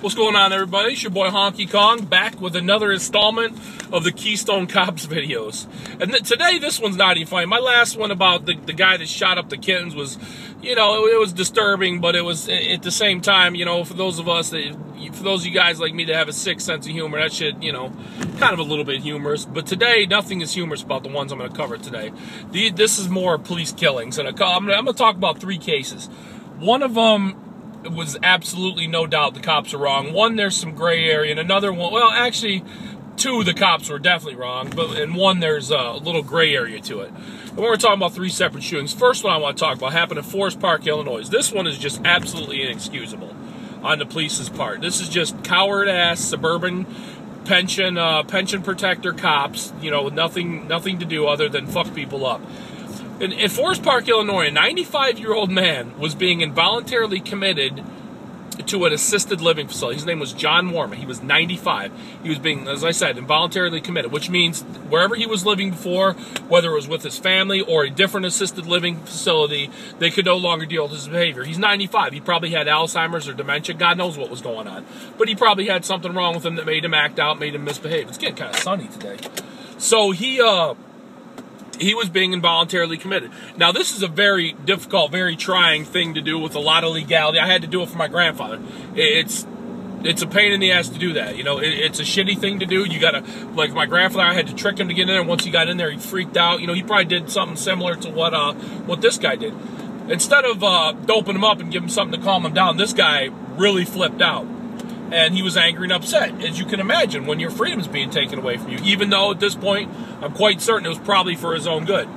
What's going on, everybody? It's your boy Honky Kong back with another installment of the Keystone Cops videos. And today, this one's not even funny. My last one about the guy that shot up the kittens was, you know, it was disturbing, but it was at the same time, you know, for those of us that, for those of you guys like me that have a sick sense of humor, that shit, you know, kind of a little bit humorous. But today, nothing is humorous about the ones I'm going to cover today. This is more police killings, and I'm going to talk about 3 cases. One of them was absolutely no doubt the cops are wrong. One, there's some gray area, and another one, well, actually, 2, the cops were definitely wrong, but in 1, there's a little gray area to it. And we're talking about 3 separate shootings. First one I want to talk about happened in Forest Park, Illinois. This one is just absolutely inexcusable on the police's part. This is just coward-ass suburban pension protector cops, you know, nothing to do other than fuck people up. In Forest Park, Illinois, a 95-year-old man was being involuntarily committed to an assisted living facility. His name was John Warman. He was 95. He was being, as I said, involuntarily committed, which means wherever he was living before, whether it was with his family or a different assisted living facility, they could no longer deal with his behavior. He's 95. He probably had Alzheimer's or dementia. God knows what was going on. But he probably had something wrong with him that made him act out, made him misbehave. It's getting kind of sunny today. So he was being involuntarily committed. Now, this is a very difficult, very trying thing to do with a lot of legality. I had to do it for my grandfather. It's a pain in the ass to do that. You know, it's a shitty thing to do. You gotta, like my grandfather, I had to trick him to get in there. And once he got in there, he freaked out. You know, he probably did something similar to what this guy did. Instead of doping him up and giving him something to calm him down, this guy really flipped out. And he was angry and upset, as you can imagine, when your freedom is being taken away from you. Even though at this point, I'm quite certain it was probably for his own good.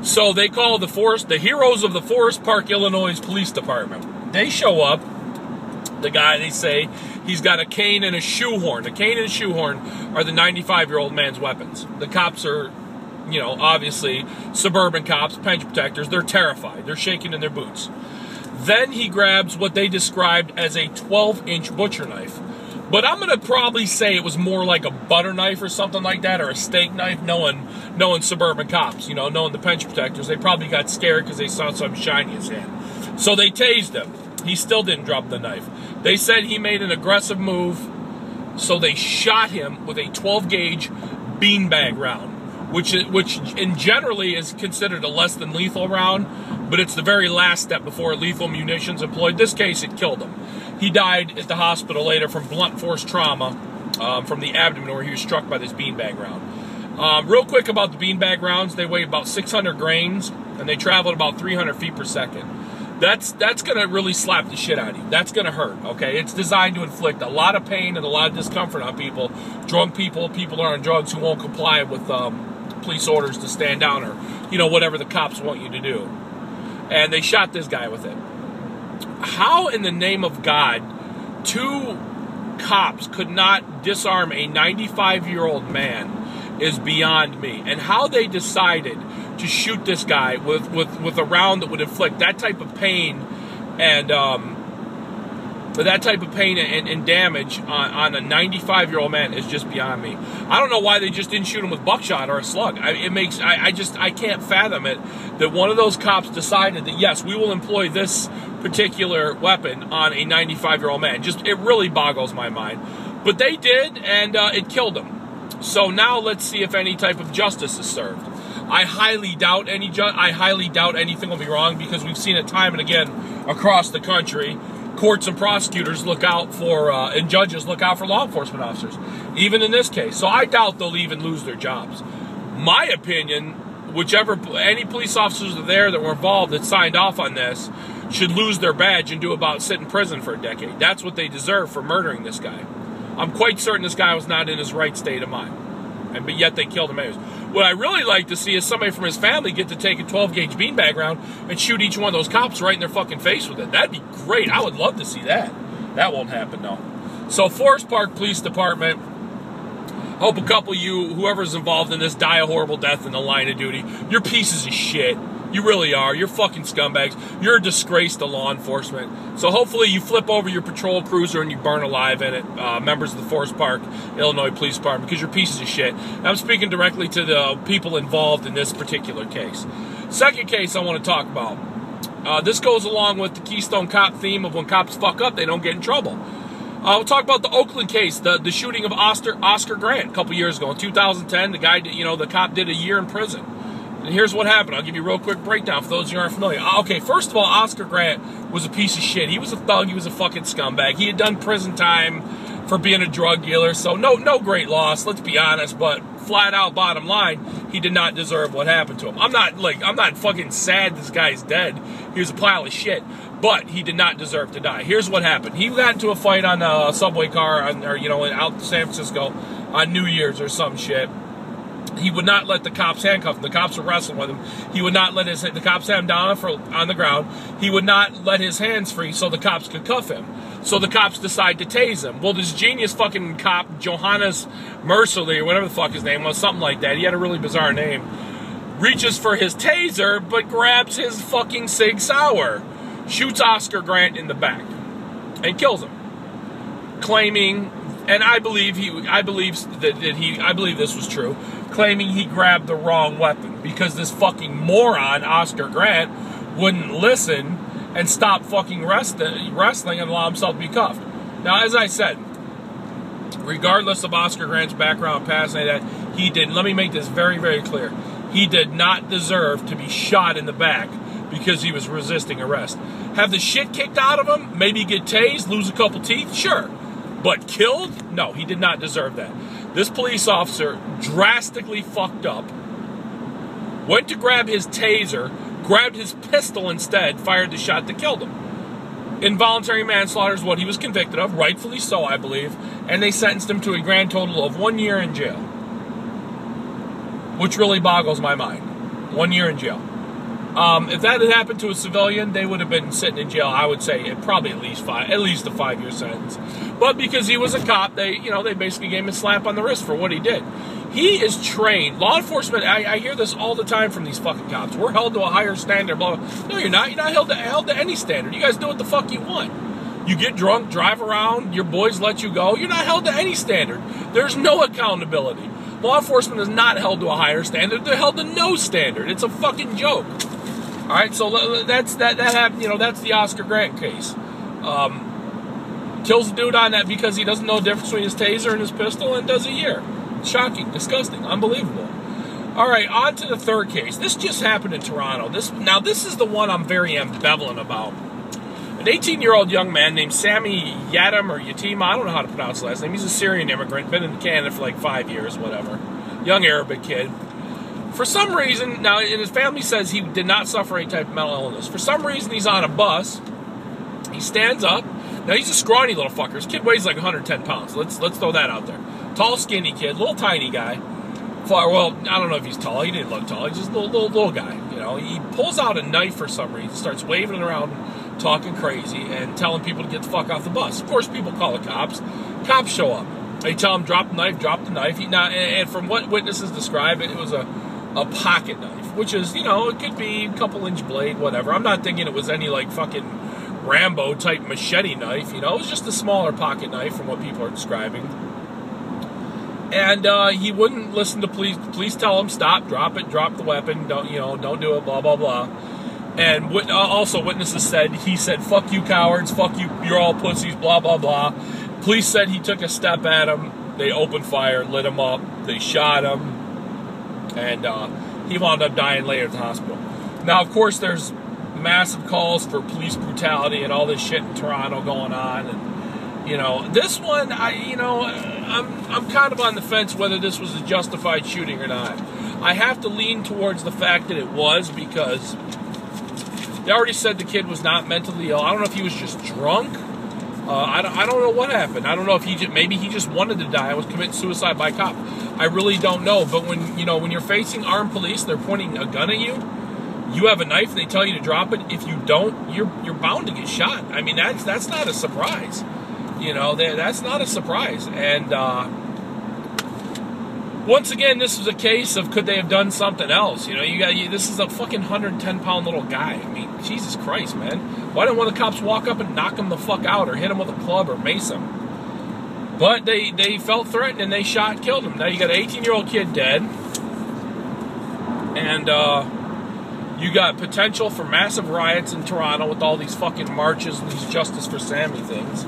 So they call the heroes of the Forest Park, Illinois Police Department. They show up. The guy, they say, he's got a cane and a shoehorn. The cane and a shoehorn are the 95-year-old man's weapons. The cops are, you know, obviously suburban cops, pension protectors. They're terrified. They're shaking in their boots. Then he grabs what they described as a 12-inch butcher knife. But I'm going to probably say it was more like a butter knife or something like that, or a steak knife, knowing suburban cops, you know, knowing the pension protectors. They probably got scared because they saw something shiny in his hand. So they tased him. He still didn't drop the knife. They said he made an aggressive move, so they shot him with a 12-gauge beanbag round, which generally is considered a less than lethal round, but it's the very last step before lethal munitions employed. This case, it killed him. He died at the hospital later from blunt force trauma from the abdomen where he was struck by this beanbag round. Real quick about the beanbag rounds, they weigh about 600 grains, and they travel at about 300 feet per second. That's going to really slap the shit out of you. That's going to hurt, okay? It's designed to inflict a lot of pain and a lot of discomfort on people. Drunk people, people that are on drugs who won't comply with police orders to stand down or, you know, whatever the cops want you to do. And they shot this guy with it. How in the name of God 2 cops could not disarm a 95-year-old man is beyond me. And how they decided to shoot this guy with a round that would inflict that type of pain and and damage on a 95-year-old man is just beyond me. I don't know why they just didn't shoot him with buckshot or a slug. I can't fathom it that one of those cops decided that, yes, we will employ this particular weapon on a 95-year-old man. It really boggles my mind. But they did, and it killed him. So now let's see if any type of justice is served. I highly doubt anything will be wrong, because we've seen it time and again across the country. Courts and prosecutors look out for, and judges look out for law enforcement officers, even in this case. So I doubt they'll even lose their jobs. My opinion, any police officers are there that were involved that signed off on this should lose their badge and do about sit in prison for a decade. That's what they deserve for murdering this guy. I'm quite certain this guy was not in his right state of mind, but yet they killed him anyways. What I really like to see is somebody from his family get to take a 12-gauge beanbag round and shoot each one of those cops right in their fucking face with it. That'd be great. I would love to see that. That won't happen, though. So, Forest Park Police Department, hope a couple of you, whoever's involved in this, die a horrible death in the line of duty. You're pieces of shit. You really are. You're fucking scumbags. You're a disgrace to law enforcement. So hopefully you flip over your patrol cruiser and you burn alive in it, members of the Forest Park, Illinois Police Department, because you're pieces of shit. I'm speaking directly to the people involved in this particular case. Second case I want to talk about. This goes along with the Keystone Cop theme of when cops fuck up, they don't get in trouble. We'll talk about the Oakland case, the shooting of Oscar Grant a couple years ago in 2010. The guy, the cop did a year in prison. And here's what happened. I'll give you a real quick breakdown for those of you who aren't familiar. Okay, first of all, Oscar Grant was a piece of shit. He was a thug. He was a fucking scumbag. He had done prison time for being a drug dealer, so no great loss, let's be honest, but flat out bottom line, he did not deserve what happened to him. I'm not fucking sad this guy's dead. He was a pile of shit, but he did not deserve to die. Here's what happened. He got into a fight on a subway car, out in San Francisco on New Year's or some shit. He would not let the cops handcuff him. The cops were wrestling with him. He would not let the cops have him down on the ground. He would not let his hands free so the cops could cuff him. So the cops decide to tase him. Well, this genius fucking cop, Johannes Mercerly, or whatever the fuck his name was, something like that. He had a really bizarre name. Reaches for his taser, but grabs his fucking Sig Sauer. Shoots Oscar Grant in the back. And kills him. Claiming, and I believe this was true, claiming he grabbed the wrong weapon because this fucking moron, Oscar Grant, wouldn't listen and stop fucking wrestling and allow himself to be cuffed. Now, as I said, regardless of Oscar Grant's background, past, and that, he did, let me make this very, very clear, he did not deserve to be shot in the back because he was resisting arrest. Have the shit kicked out of him, maybe get tased, lose a couple teeth, sure. But killed? No, he did not deserve that. This police officer drastically fucked up, went to grab his taser, grabbed his pistol instead, fired the shot that killed him. Involuntary manslaughter is what he was convicted of, rightfully so, I believe, and they sentenced him to a grand total of 1 year in jail. Which really boggles my mind. 1 year in jail. If that had happened to a civilian, they would have been sitting in jail, I would say, probably at least a 5-year sentence. But because he was a cop, they basically gave him a slap on the wrist for what he did. He is trained. Law enforcement, I hear this all the time from these fucking cops. We're held to a higher standard, blah, blah. No, you're not. You're not held to any standard. You guys do what the fuck you want. You get drunk, drive around, your boys let you go. You're not held to any standard. There's no accountability. Law enforcement is not held to a higher standard. They're held to no standard. It's a fucking joke. All right, so that happened. That's the Oscar Grant case. Kills a dude on that because he doesn't know the difference between his taser and his pistol, and does a year. Shocking, disgusting, unbelievable. All right, on to the third case. This just happened in Toronto. This is the one I'm very ambivalent about. An 18-year-old young man named Sami Yatim or Yatima, I don't know how to pronounce his last name. He's a Syrian immigrant, been in Canada for like 5 years, whatever. Young Arabic kid. For some reason, now, and his family says he did not suffer any type of mental illness. For some reason, he's on a bus. He stands up. Now, he's a scrawny little fucker. His kid weighs like 110 pounds. Let's throw that out there. Tall, skinny kid, little tiny guy. Well, I don't know if he's tall. He didn't look tall. He's just a little guy. He pulls out a knife for some reason, starts waving it around, talking crazy, and telling people to get the fuck off the bus. Of course, people call the cops. Cops show up. They tell him, drop the knife, drop the knife. And from what witnesses describe, it was a pocket knife, which is, it could be a couple-inch blade, whatever. I'm not thinking it was any, like, fucking Rambo-type machete knife, it was just a smaller pocket knife from what people are describing. And he wouldn't listen to police. Police tell him, stop, drop it, drop the weapon, don't do it, blah, blah, blah. And also witnesses said, he said, fuck you cowards, fuck you, you're all pussies, blah, blah, blah. Police said he took a step at him. They opened fire, lit him up, they shot him. And he wound up dying later at the hospital. Now, of course, there's massive calls for police brutality and all this shit in Toronto going on. And, this one, I'm kind of on the fence whether this was a justified shooting or not. I have to lean towards the fact that it was, because they already said the kid was not mentally ill. I don't know if he was just drunk. I don't know what happened. I don't know if maybe he just wanted to die and was committing suicide by cop. I really don't know. But when you're facing armed police, they're pointing a gun at you. You have a knife, and they tell you to drop it. If you don't, you're bound to get shot. I mean, that's not a surprise. That's not a surprise. And once again, this is a case of could they have done something else? This is a fucking 110-pound little guy. I mean, Jesus Christ, man. Why didn't one of the cops walk up and knock him the fuck out, or hit him with a club, or mace him? But they felt threatened, and they killed him. Now you got an 18-year-old kid dead, and you got potential for massive riots in Toronto with all these fucking marches and these Justice for Sammy things.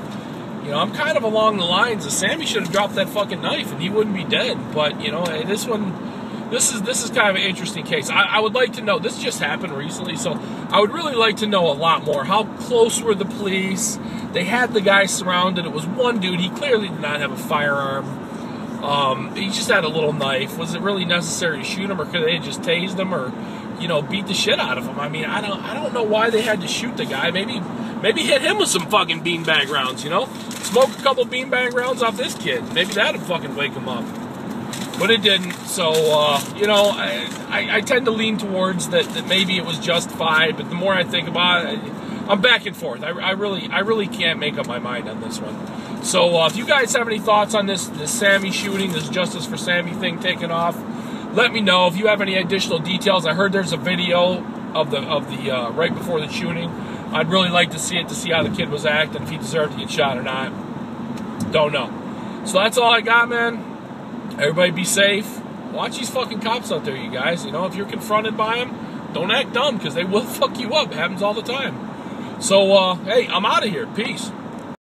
You know, I'm kind of along the lines of Sammy should have dropped that fucking knife and he wouldn't be dead. But, you know, this is kind of an interesting case. I would like to know, this just happened recently, so I would really like to know a lot more. How close were the police? They had the guy surrounded. It was one dude. He clearly did not have a firearm. He just had a little knife. Was it really necessary to shoot him, or could they have just tased him, or, you know, beat the shit out of him? I mean, I don't know why they had to shoot the guy. Maybe hit him with some fucking beanbag rounds, you know? Smoke a couple beanbag rounds off this kid. Maybe that'd fucking wake him up. But it didn't. So, you know, I tend to lean towards that maybe it was justified, but the more I think about it, I'm back and forth. I really can't make up my mind on this one. So if you guys have any thoughts on this Sammy shooting, this Justice for Sammy thing taking off, let me know. If you have any additional details, I heard there's a video of the right before the shooting. I'd really like to see it, to see how the kid was acting, if he deserved to get shot or not. Don't know. So that's all I got, man. Everybody be safe. Watch these fucking cops out there, you guys. You know, if you're confronted by them, don't act dumb, because they will fuck you up. It happens all the time. So, hey, I'm out of here. Peace.